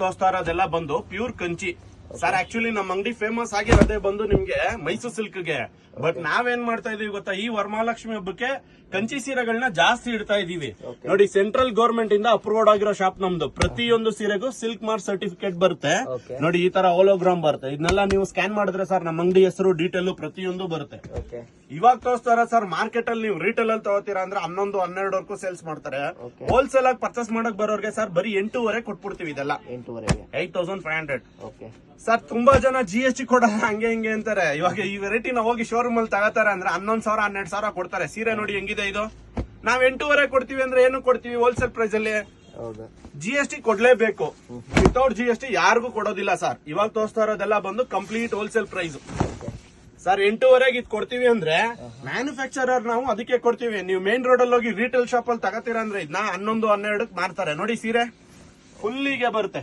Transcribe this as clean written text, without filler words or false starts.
ತೋರಿಸ್ತಾ ಇರೋದೆಲ್ಲ ಬಂದು ಪ್ಯೂರ್ ಕಂಚಿ ಸರ್. ಆಕ್ಚುಲಿ ನಮ್ಮ ಅಂಗಡಿ ಫೇಮಸ್ ಆಗಿರೋದೇ ಬಂದು ನಿಮ್ಗೆ ಮೈಸೂರು ಸಿಲ್ಕ್ಗೆ. ಬಟ್ ನಾವೇನ್ ಮಾಡ್ತಾ ಇದೀವಿ ಗೊತ್ತಾ, ಈ ವರಮಹಾಲಕ್ಷ್ಮಿ ಹಬ್ಬಕ್ಕೆ ಕಂಚಿ ಸೀರೆಗಳನ್ನ ಜಾಸ್ತಿ ಇಡ್ತಾ ಇದೀವಿ. ನೋಡಿ, ಸೆಂಟ್ರಲ್ ಗವರ್ಮೆಂಟ್ ಇಂದ ಅಪ್ರೂವ್ಡ್ ಆಗಿರೋ ಶಾಪ್ ನಮ್ದು. ಪ್ರತಿಯೊಂದು ಸೀರೆಗೂ ಸಿಲ್ಕ್ ಮಾರ್ಕ್ ಸರ್ಟಿಫಿಕೇಟ್ ಬರುತ್ತೆ. ನೋಡಿ, ಈ ತರ ಹೋಲೋಗ್ರಾಮ್ ಬರುತ್ತೆ. ಇದನ್ನೆಲ್ಲ ನೀವು ಸ್ಕ್ಯಾನ್ ಮಾಡಿದ್ರೆ ಸರ್ ನಮ್ಮ ಅಂಗಡಿ ಹೆಸರು ಡೀಟೇಲ್ ಪ್ರತಿಯೊಂದು ಬರುತ್ತೆ. ಇವಾಗ ತೋರಿಸ್ತಾರ ಸರ್, ಮಾರ್ಕೆಟ್ ಅಲ್ಲಿ ನೀವು ರಿಟೇಲ್ ಅಲ್ಲಿ ತಗೋತೀರಾ ಅಂದ್ರೆ 11-12 ಸೇಲ್ಸ್ ಮಾಡ್ತಾರೆ. ಹೋಲ್ಸೇಲ್ ಆಗಿ ಪರ್ಚೇಸ್ ಮಾಡಕ್ ಬರೋರ್ಗೆ ಸರ್ ಬರೀ 8,500 ಕೊಟ್ಬಿಡ್ತೀವಿ. ಇದೆಲ್ಲ 8,500 ಸರ್. ತುಂಬಾ ಜನ GST ಕೊಡಲ್ಲ ಹಂಗೆ ಹಿಂಗೆ ಅಂತಾರೆ. ಇವಾಗ ಈ ವೆರೈಟಿ ನಾವು ಹೋಗಿ ಶೋರೂಮ್ ಅಲ್ಲಿ ತಗೋತಾರೆ ಅಂದ್ರೆ 11,000-12,000 ಕೊಡ್ತಾರೆ. ಸೀರೆ ನೋಡಿ ಹೆಂಗಿದೆ ಇದು. ನಾವ್ 8,500 ಕೊಡ್ತೀವಿ ಅಂದ್ರೆ ಏನು ಕೊಡ್ತೀವಿ ಹೋಲ್ಸೇಲ್ ಪ್ರೈಸ್ ಅಲ್ಲಿ. GST ಕೊಡ್ಲೇಬೇಕು. ವಿತೌಟ್ GST ಯಾರಿಗೂ ಕೊಡೋದಿಲ್ಲ ಸರ್. ಇವಾಗ ತೋರಿಸ್ತಾ ಇರೋದೆಲ್ಲ ಬಂದು ಕಂಪ್ಲೀಟ್ ಹೋಲ್ಸೇಲ್ ಪ್ರೈಸ್ ಸರ್. 8,500 ಇದು ಕೊಡ್ತೀವಿ ಅಂದ್ರೆ ಮ್ಯಾನುಫ್ಯಾಕ್ಚರರ್ ನಾವು ಅದಕ್ಕೆ ಕೊಡ್ತೀವಿ. ನೀವು ಮೇನ್ ರೋಡ್ ಅಲ್ಲಿ ಹೋಗಿ ರಿಟೇಲ್ ಶಾಪ್ ಅಲ್ಲಿ ತಗೋತೀರಾ ಅಂದ್ರೆ ಇದನ್ನ 11-12 ಮಾರ್ತಾರೆ. ನೋಡಿ, ಸೀರೆ ಫುಲ್ಲಿಗೆ ಬರುತ್ತೆ.